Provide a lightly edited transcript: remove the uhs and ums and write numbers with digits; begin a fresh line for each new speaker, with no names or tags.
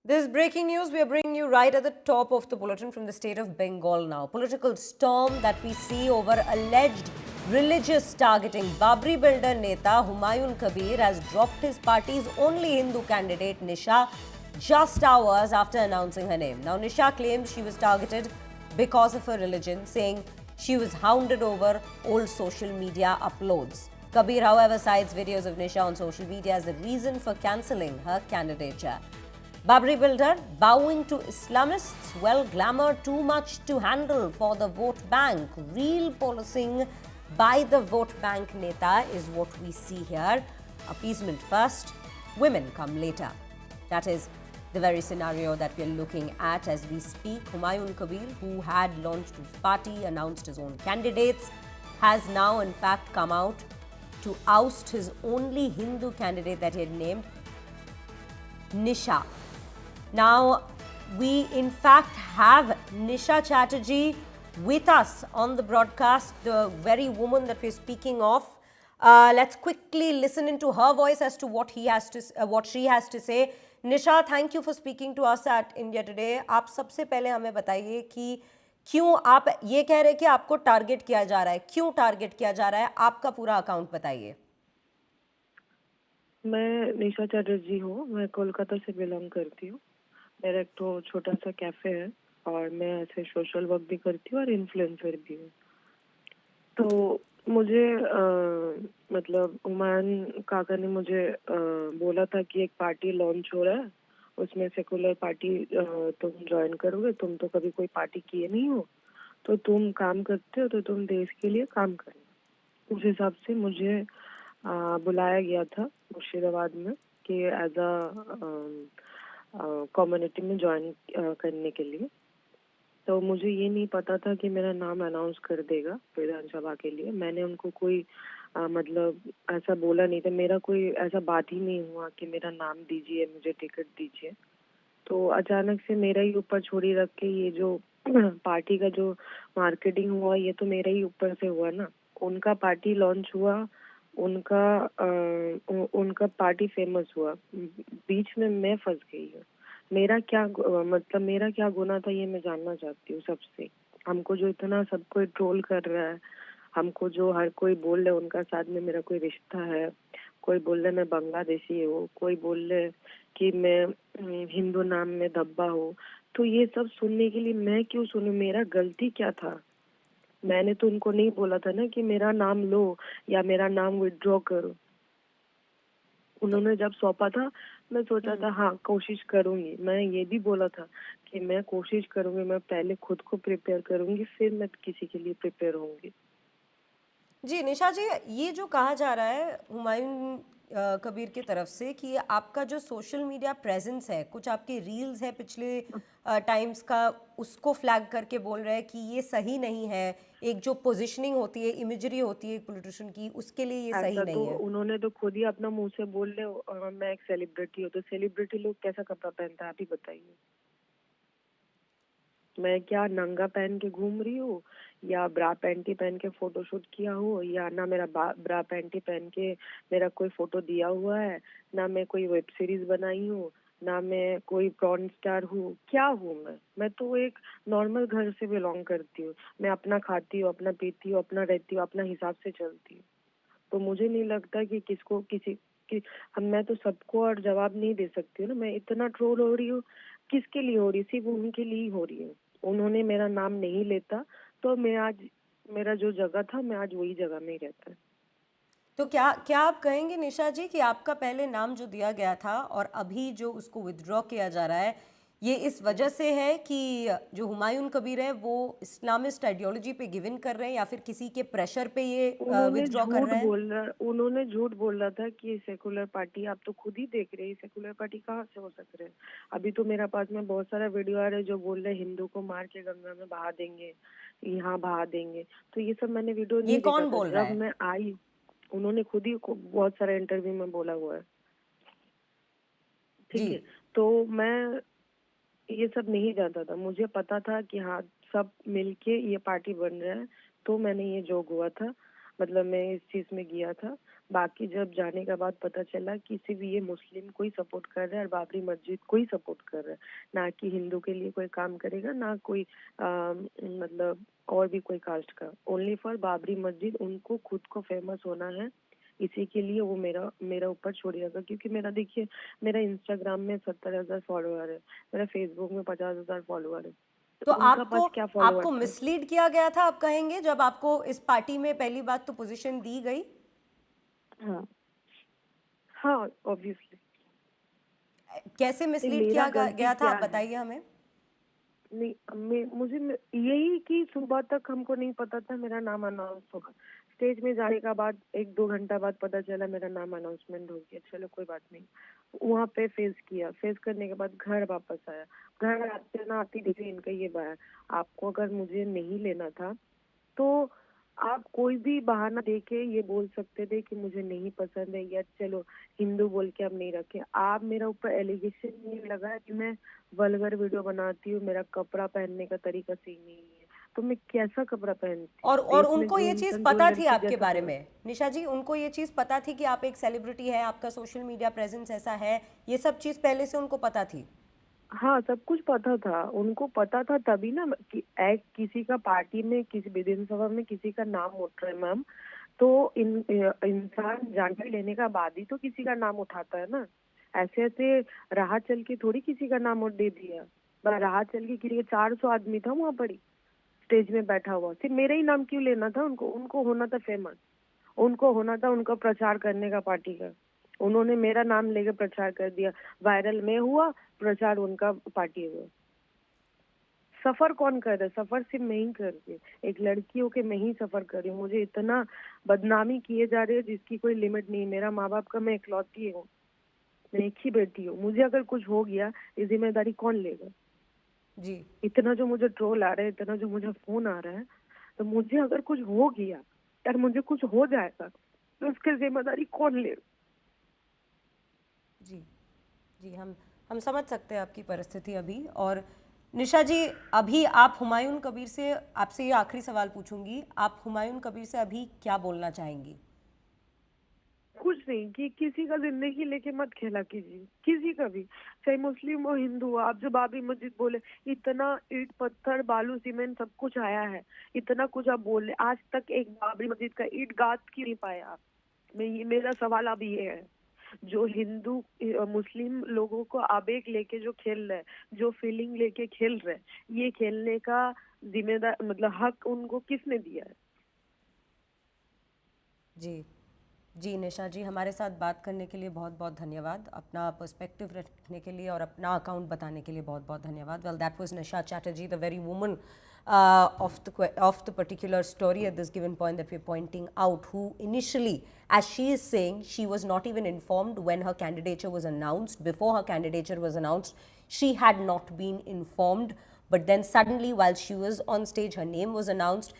This breaking news we are bringing you right at the top of the bulletin from the state of Bengal now. Political storm that we see over alleged religious targeting. Babri builder Neta Humayun Kabir has dropped his party's only Hindu candidate Nisha just hours after announcing her name. Now Nisha claims she was targeted because of her religion, saying she was hounded over old social media uploads. Kabir, however, cites videos of Nisha on social media as the reason for cancelling her candidature. Babri builder bowing to Islamists, well, glamour too much to handle for the vote bank. Real policing by the vote bank neta is what we see here. Appeasement first, women come later. That is the very scenario that we're looking at as we speak. Humayun Kabir, who had launched his party, announced his own candidates, has now in fact come out to oust his only Hindu candidate that he had named, Nisha. Now, we in fact have Nisha Chatterjee with us on the broadcast, the very woman that we're speaking of. Let's quickly listen into her voice as to what she has to say. Nisha, thank you for speaking to us at India Today. आप सबसे पहले हमें बताइए कि क्यों आप ये कह रहे हैं कि आपको टारगेट किया जा रहा है, क्यों टारगेट किया जा रहा है, आपका पूरा अकाउंट बताइए।
मैं निशा चैटर्जी हूँ। मैं कोलकाता से बिलोंग करती हूँ। मेरा एक तो छोटा सा कैफे है और मैं ऐसे सोशल वर्क भी करती हूँ और इन्फ्लुएंसर भी हूँ। तो मुझे मतलब हुमायूं काका ने मुझे बोला था कि एक पार्टी लॉन्च हो रहा है, उसमें सेकुलर पार्टी तुम ज्वाइन करोगे। तुम तो कभी कोई पार्टी किए नहीं हो, तो तुम काम करते हो तो तुम देश के लिए काम करना। उस हिसाब से मुझे बुलाया गया था मुर्शिदाबाद में कि एज अ कम्युनिटी में ज्वाइन करने के लिए। तो मुझे ये नहीं पता था कि मेरा नाम अनाउंस कर देगा विधानसभा के लिए। मैंने उनको कोई मतलब ऐसा बोला नहीं था, मेरा कोई ऐसा बात ही नहीं हुआ कि मेरा नाम दीजिए, मुझे टिकट दीजिए। तो अचानक से मेरा ही ऊपर छोड़ी रख के ये जो पार्टी का जो मार्केटिंग हुआ, ये तो मेरा ही ऊपर से हुआ ना। उनका पार्टी लॉन्च हुआ, उनका पार्टी फेमस हुआ, बीच में मैं फंस गई हूँ। मेरा क्या मतलब मेरा क्या गुनाह था, ये मैं जानना चाहती हूँ सबसे। हमको जो इतना सब कोई ट्रोल कर रहा है, हमको जो हर कोई बोल रहे उनका साथ में मेरा कोई रिश्ता है, कोई बोल रहे मैं बांग्लादेशी हूँ, कोई बोल रहे कि मैं हिंदू नाम में धब्बा हूँ। तो ये सब सुनने के लिए मैं क्यों सुनूं? मेरा गलती क्या था? मैंने तो उनको नहीं बोला था ना कि मेरा नाम लो या मेरा नाम विड्रॉ करो। उन्होंने जब सौंपा था, मैं सोचा था हाँ कोशिश करूंगी। मैं ये भी बोला था कि मैं कोशिश करूंगी, मैं पहले खुद को प्रिपेयर करूंगी, फिर मैं किसी के लिए प्रिपेयर होंगी।
जी निशा जी, ये जो कहा जा रहा है हुमायूं कबीर की तरफ से कि आपका जो सोशल मीडिया प्रेजेंस है, कुछ आपके रील्स है पिछले टाइम्स का, उसको फ्लैग करके बोल रहे हैं कि ये सही नहीं है। एक जो पोजीशनिंग होती है, इमेजरी होती है एक पॉलिटिशियन की, उसके लिए ये सही
ऐसा तो
नहीं है।
उन्होंने तो खुद ही अपना मुंह से बोल रहे मैं एक सेलिब्रिटी हूँ। तो सेलिब्रिटी लोग कैसा कपड़ा पहनता है, आप ही बताइए। मैं क्या नंगा पहन के घूम रही हूँ, या ब्रा पैंटी पहन के फोटोशूट किया हूँ, या ना मेरा ब्रा पैंटी पहन के मेरा कोई फोटो दिया हुआ है, ना मैं कोई वेब सीरीज बनाई हूँ, ना मैं कोई प्रॉन स्टार हूँ। क्या हूँ मैं तो एक नॉर्मल घर से बिलोंग करती हूँ। मैं अपना खाती हूँ, अपना पीती हूँ, अपना रहती हूँ, अपना हिसाब से चलती हूँ। तो मुझे नहीं लगता कि किसको किसी कि हम मैं तो सबको और जवाब नहीं दे सकती हूँ ना। मैं इतना ट्रोल हो रही हूँ, किसके लिए हो रही? सिर्फ उनके लिए ही हो रही हूँ। उन्होंने मेरा नाम नहीं लेता तो मैं आज मेरा जो जगह था, मैं आज वही जगह में ही रहता।
तो क्या क्या आप कहेंगे निशा जी कि आपका पहले नाम जो दिया गया था और अभी जो उसको विथड्रॉ किया जा रहा है, ये इस वजह से है कि जो हुमायूं कबीर है वो इस्लामिस्ट आइडियोलॉजी पे गिव इन कर रहे हैं, या फिर किसी के प्रेशर पे ये विथड्रॉ कर रहे हैं?
उन्होंने झूठ बोला था कि सेकुलर पार्टी, आप तो खुद ही देख रहे हैं सेकुलर पार्टी कहाँ से हो सक रहे हैं। अभी तो मेरा पास में बहुत सारा वीडियो आ रहा है जो बोल रहे हिंदू को मार के गंगा में बहा देंगे, यहाँ बहा देंगे। तो ये सब मैंने वीडियो
ये
नहीं देखा
कौन
था
बोल रहा
जब
है?
मैं आई। उन्होंने खुद ही बहुत सारे इंटरव्यू में बोला हुआ है।
जी।
ठीक है, तो मैं ये सब नहीं जानता था। मुझे पता था कि हाँ सब मिलके ये पार्टी बन रहा है, तो मैंने ये जोग हुआ था। मतलब मैं इस चीज में गया था। बाकी जब जाने के बाद पता चला कि सिर्फ ये मुस्लिम को ही सपोर्ट कर रहा है और बाबरी मस्जिद को ही सपोर्ट कर रहा है, ना कि हिंदू के लिए कोई काम करेगा, ना कोई मतलब और भी कोई कास्ट का। ओनली फॉर बाबरी मस्जिद, उनको खुद को फेमस होना है, इसी के लिए वो मेरा मेरा ऊपर छोड़िएगा। क्योंकि मेरा देखिए, मेरा इंस्टाग्राम में 70,000 फॉलोअर है, मेरा फेसबुक में 50,000 फॉलोअर है,
तो
तो उनका
आपको
पास क्या फॉलोअर
आपको
था?
मिसलीड किया गया था, आप कहेंगे, जब आपको इस पार्टी में पहली बात तो पोजीशन दी गई?
हाँ, हाँ, ऑब्वियसली।
कैसे मिसलीड
मेरा
किया
गलती
गया था,
क्या
आप
है?
बताइए हमें।
नहीं, यही कि सुबह तक हमको नहीं पता था मेरा नाम अनाउंस होगा। स्टेज में जाने का बाद 1-2 घंटा बाद पता चला मेरा नाम अनाउंसमेंट हो गया। चलो कोई बात नहीं, वहाँ पे फेस किया। फेस करने के बाद घर वापस आया। घर आते ना आती देखिए इनका ये बात, आपको अगर मुझे नहीं लेना था तो आप कोई भी बहाना देके ये बोल सकते थे कि मुझे नहीं पसंद है, या चलो हिंदू बोल के अब नहीं रखे। आप मेरा ऊपर एलिगेशन ये लगा है कि मैं वल्गर वीडियो बनाती हूँ, मेरा कपड़ा पहनने का तरीका सही नहीं है। तो मैं कैसा कपड़ा पहनती?
और
देश में
उनको
जो
ये चीज़
इंसान जो
पता थी
लड़की
आपके
जैसा
बारे
बोल,
में, निशा जी, उनको ये चीज़ पता थी कि आप एक सेलिब्रिटी है, आपका सोशल मीडिया प्रेजेंस ऐसा है, ये सब चीज़ पहले से उनको पता थी?
हाँ, सब कुछ पता था। उनको पता था तभी ना कि एक किसी का पार्टी में, किसी विधानसभा में किसी का नाम उठ रहा है मैम, तो इंसान जानकारी लेने का बाद ही तो किसी का नाम उठाता है ना। ऐसे ऐसे राह चल के थोड़ी किसी का नाम उठ दे दिया। राह चल के किसी 400 आदमी था वहाँ पर ही स्टेज में बैठा हुआ, सिर्फ मेरा ही नाम क्यों लेना था उनको? उनको होना था फेमस, उनको होना था उनका प्रचार करने का पार्टी का। उन्होंने मेरा नाम लेके प्रचार कर दिया, वायरल में हुआ, प्रचार उनका पार्टी हुआ। सफर कौन कर रहा है? सफर सिर्फ मैं ही कर रही हूँ, एक लड़की होके मैं ही सफर कर रही हूँ। मुझे इतना बदनामी किए जा रहे हैं जिसकी कोई लिमिट नहीं। मेरा माँ बाप का मैं इकलौती हूँ, मैं एक ही बेटी हूँ। मुझे अगर कुछ हो गया, ये जिम्मेदारी कौन लेगा?
जी।
इतना जो मुझे ट्रोल आ रहा है, इतना जो मुझे फोन आ रहा है, तो मुझे अगर कुछ हो गया यार, मुझे कुछ हो जाएगा तो उसकी जिम्मेदारी कौन लेगा?
जी। जी, हम समझ सकते हैं आपकी परिस्थिति अभी। और निशा जी, अभी आप हुमायूं कबीर से, आपसे ये आखिरी सवाल पूछूंगी, आप हुमायूं कबीर से अभी क्या बोलना चाहेंगी?
कुछ नहीं, कि किसी का जिंदगी लेके मत खेला कीजिए, किसी का भी, चाहे मुस्लिम हो हिंदू हो। आप जो बाबरी मस्जिद बोले, इतना ईंट पत्थर बालू सीमेंट सब कुछ आया है, इतना कुछ आप बोले, आज तक एक बाबरी मस्जिद का ईंट गाद क्यों नहीं पाया आप? मेरा सवाल अब ये है, जो हिंदू मुस्लिम लोगों को आवेग लेके जो खेल रहे हैं, जो फीलिंग लेके खेल रहे हैं, ये खेलने का जिम्मेदार मतलब हक उनको किसने दिया है?
जी। जी निशा जी, हमारे साथ बात करने के लिए बहुत बहुत धन्यवाद, अपना पर्सपेक्टिव रखने के लिए और अपना अकाउंट बताने के लिए बहुत बहुत धन्यवाद। Well, that was Nisha Chatterjee, the very woman of the particular story at this given point that we're pointing out, who initially, as she is saying, she was not even informed when her candidature was announced. Before her candidature was announced, she had not been informed. But then suddenly, while she was on stage, her name was announced,